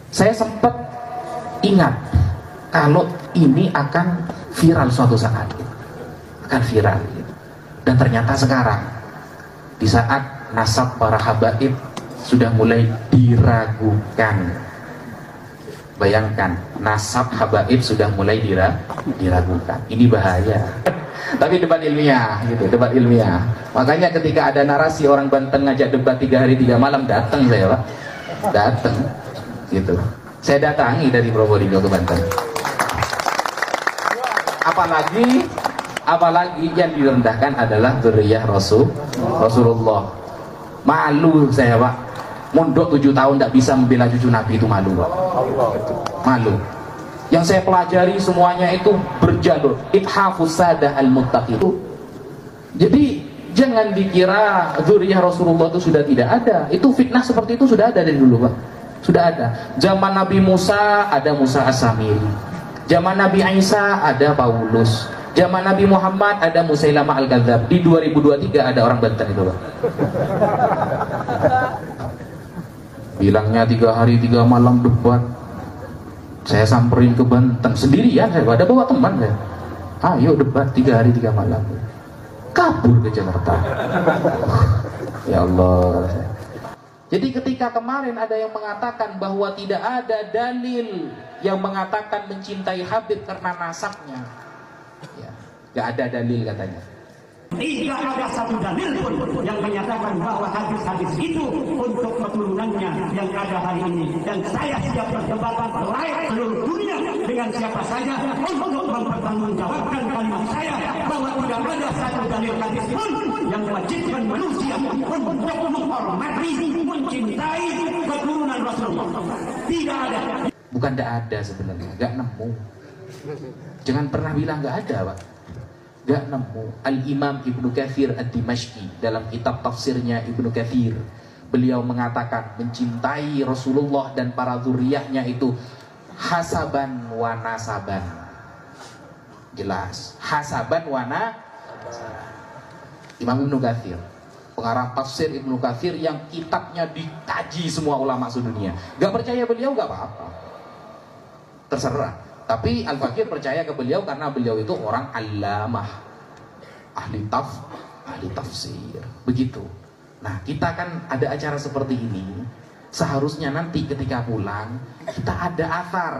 Saya sempat ingat kalau ini akan viral suatu saat, akan viral. Dan ternyata sekarang, di saat nasab para habaib sudah mulai diragukan. Bayangkan, nasab habaib sudah mulai diragukan. Ini bahaya. Tapi debat ilmiah, gitu, debat ilmiah. Makanya ketika ada narasi orang Banten ngajak debat 3 hari 3 malam, datang saya, Pak. Datang, gitu. Saya datangi dari Probolinggo ke Banten. Apalagi yang direndahkan adalah dzurriyyah Rasulullah. Malu saya, Pak. Mondok 7 tahun tidak bisa membela cucu Nabi, itu malu, Pak. Malu. Yang saya pelajari semuanya itu berjalur ithafus sadah al-muttaqin. Jadi jangan dikira dzurriyyah Rasulullah itu sudah tidak ada. Itu fitnah seperti itu sudah ada dari dulu, Pak. Sudah ada. Zaman Nabi Musa ada Musa As-Samiri. Zaman Nabi Isa ada Paulus. Zaman Nabi Muhammad ada Musailamah Al-Kadzdzab. Di 2023 ada orang Banten itu, Pak. Bilangnya 3 hari 3 malam debat. Saya samperin ke Banten sendirian, saya ada bawa teman saya. Ayo debat 3 hari 3 malam. Kabur ke Jakarta. Ya Allah. Jadi ketika kemarin ada yang mengatakan bahwa tidak ada dalil yang mengatakan mencintai Habib karena nasabnya, ya, gak ada dalil katanya. Tidak ada satu dalil pun yang menyatakan bahwa hadis-hadis itu untuk keturunannya yang ada hari ini. Dan saya siap berdebat live seluruh dunia dengan siapa saja untuk mempertanggungjawabkan kalimat saya bahwa tidak ada satu dalil hadis pun yang mewajibkan manusia untuk menghormati, mencintai keturunan Rasulullah. Tidak ada. Bukan tidak ada sebenarnya, nggak nemu. Jangan pernah bilang nggak ada, Pak. Gak nemu. Al-Imam Ibnu Katsir Ad-Dimashqi dalam kitab tafsirnya Ibnu Katsir, beliau mengatakan mencintai Rasulullah dan para zuriyahnya itu hasaban wa nasaban. Jelas, hasaban wa nasaban. Imam Ibnu Katsir, pengarang tafsir Ibnu Katsir yang kitabnya dikaji semua ulama sedunia. Gak percaya beliau gak apa-apa, terserah. Tapi Al-Fakir percaya ke beliau karena beliau itu orang allamah, ahli tafsir, begitu. Nah, kita kan ada acara seperti ini, seharusnya nanti ketika pulang kita ada athar.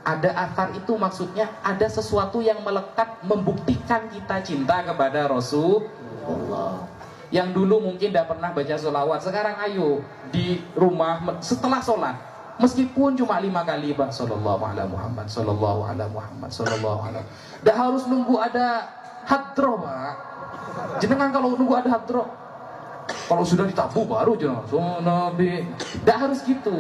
Ada athar itu maksudnya ada sesuatu yang melekat membuktikan kita cinta kepada Rasulullah. Yang dulu mungkin tidak pernah baca sholawat, sekarang ayo di rumah setelah sholat, meskipun cuma 5 kali, Pak, sallallahu ala Muhammad, sallallahu ala Muhammad, sallallahu ala. Dah harus nunggu ada hadroh, Pak. Jenengan kalau nunggu ada hadroh, kalau sudah ditabuh baru jenengan Nabi. Dah harus gitu.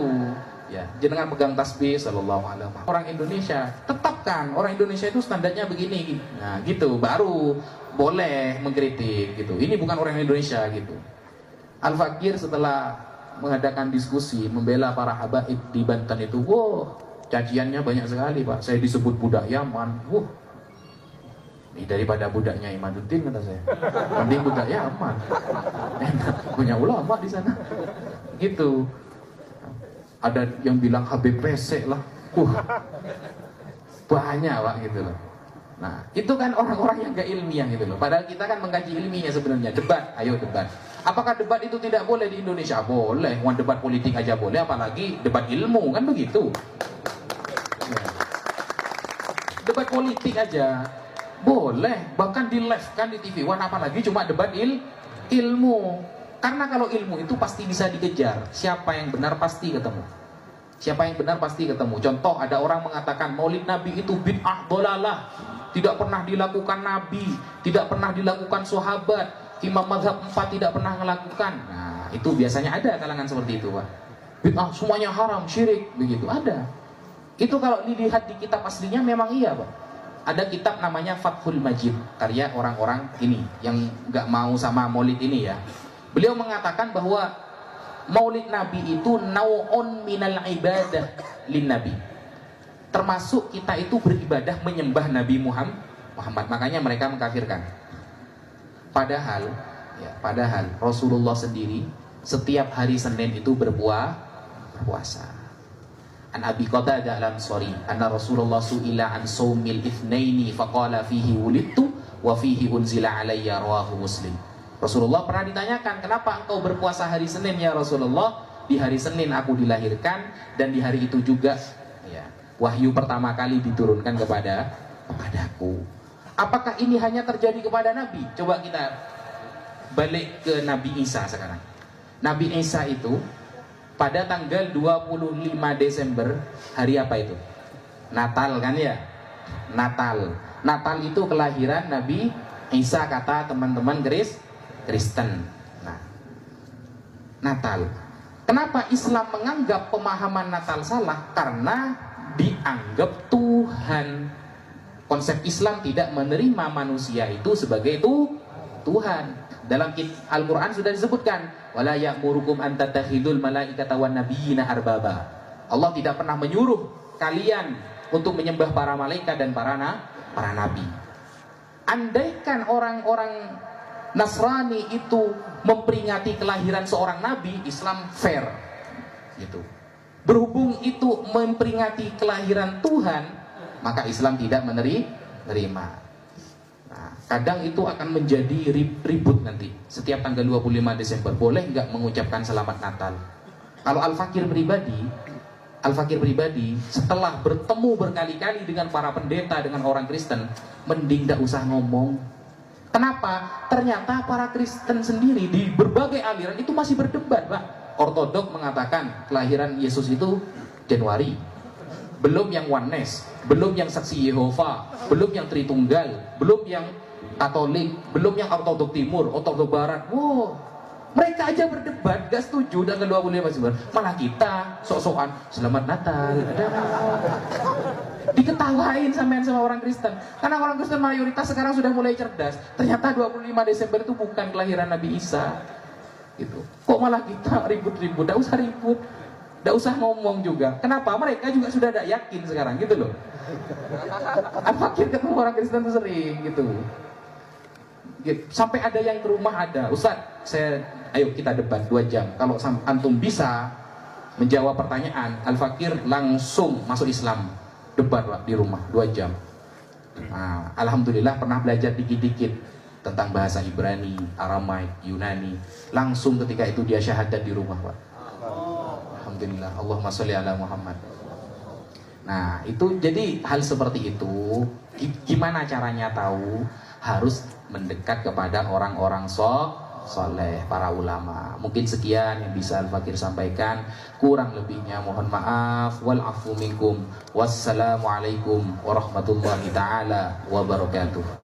Ya, jenengan pegang tasbih sallallahu ala Muhammad. Orang Indonesia, tetapkan orang Indonesia itu standarnya begini. Nah, gitu baru boleh mengkritik gitu. Ini bukan orang Indonesia gitu. Al-Fakir setelah mengadakan diskusi membela para habaib di Banten itu, wah, caciannya banyak sekali, Pak. Saya disebut budak Yaman. Wah, ini daripada budaknya Imaduddin, kata saya. Mending budak Yaman. Enak, punya ulama di sana. Gitu. Ada yang bilang Habib pesek lah. Banyak, Pak, gitu loh. Nah, itu kan orang-orang yang gak ilmiah gitu loh. Padahal kita kan mengkaji ilmiahnya sebenarnya. Debat, ayo debat. Apakah debat itu tidak boleh di Indonesia? Boleh. Wan debat politik aja boleh, apalagi debat ilmu, kan begitu. Ya. Debat politik aja boleh, bahkan di live kan di TV One, apalagi cuma debat ilmu. Karena kalau ilmu itu pasti bisa dikejar. Siapa yang benar pasti ketemu. Siapa yang benar pasti ketemu. Contoh, ada orang mengatakan Maulid Nabi itu bid'ah dhalalah, tidak pernah dilakukan Nabi, tidak pernah dilakukan sahabat, Imam Mazhab 4 tidak pernah melakukan. Nah, itu biasanya ada kalangan seperti itu, Pak. Bid'ah semuanya haram, syirik, begitu ada. Itu kalau dilihat di kitab aslinya memang iya, Pak. Ada kitab namanya Fathul Majid, karya orang-orang ini yang nggak mau sama Maulid ini ya. Beliau mengatakan bahwa Maulid Nabi itu nau'un minal ibadah lin Nabi. Termasuk kita itu beribadah menyembah Nabi Muhammad. Makanya mereka mengkafirkan. Padahal Rasulullah sendiri setiap hari Senin itu berpuasa. An Abi Qatadah al-Ansari anna Rasulullah su'ila an saumil itsnaini faqala fihi wulidtu wa fihi unzila alayya, rawahu Muslim. Rasulullah pernah ditanyakan, kenapa engkau berpuasa hari Senin ya Rasulullah? Di hari Senin aku dilahirkan dan di hari itu juga ya, wahyu pertama kali diturunkan kepadaku. Apakah ini hanya terjadi kepada Nabi? Coba kita balik ke Nabi Isa sekarang. Nabi Isa itu pada tanggal 25 Desember, hari apa itu? Natal kan ya? Natal. Natal itu kelahiran Nabi Isa kata teman-teman Kristen. Nah, Natal. Kenapa Islam menganggap pemahaman Natal salah? Karena dianggap Tuhan. Konsep Islam tidak menerima manusia itu sebagai Tuhan. Dalam Al-Quran sudah disebutkan, wala ya'murukum an tattakhidul malaikata wan nabiyina arbaba. Allah tidak pernah menyuruh kalian untuk menyembah para malaikat dan para nabi. Andaikan orang-orang Nasrani itu memperingati kelahiran seorang nabi, Islam fair gitu. Berhubung itu memperingati kelahiran Tuhan, maka Islam tidak menerima. Nah, kadang itu akan menjadi ribut nanti. Setiap tanggal 25 Desember boleh nggak mengucapkan selamat Natal? Kalau Al-Fakir pribadi setelah bertemu berkali-kali dengan para pendeta, dengan orang Kristen, mending nggak usah ngomong. Kenapa? Ternyata para Kristen sendiri di berbagai aliran itu masih berdebat, Pak. Ortodok mengatakan kelahiran Yesus itu Januari. Belum yang Oneness, belum yang Saksi Yehova, belum yang Tritunggal, belum yang Katolik, belum yang Ortodok Timur, Ortodok Barat. Wow, mereka aja berdebat, gak setuju tanggal 25 Desember. Malah kita sok-sokan Selamat Natal. Diketawain sama orang Kristen. Karena orang Kristen mayoritas sekarang sudah mulai cerdas. Ternyata 25 Desember itu bukan kelahiran Nabi Isa. Gitu. Kok malah kita ribut-ribut? Gak usah ribut. Tidak usah ngomong juga. Kenapa? Mereka juga sudah tidak yakin sekarang, gitu loh. Al-Fakir ketemu orang Kristen itu sering, gitu. Sampai ada yang ke rumah ada, Ustaz, ayo kita debat 2 jam. Kalau antum bisa menjawab pertanyaan, Al-Fakir langsung masuk Islam. Debat Pak, di rumah 2 jam. Nah, alhamdulillah pernah belajar dikit-dikit tentang bahasa Ibrani, Aramaik, Yunani. Langsung ketika itu dia syahadat di rumah, Pak. Alhamdulillah, Allahumma sholli ala Muhammad. Nah, itu jadi hal seperti itu. Gimana caranya tahu? Harus mendekat kepada orang-orang soleh, para ulama. Mungkin sekian yang bisa Al-Fakir sampaikan. Kurang lebihnya mohon maaf. Wal afu minkum. Wassalamualaikum warahmatullahi taala wabarakatuh.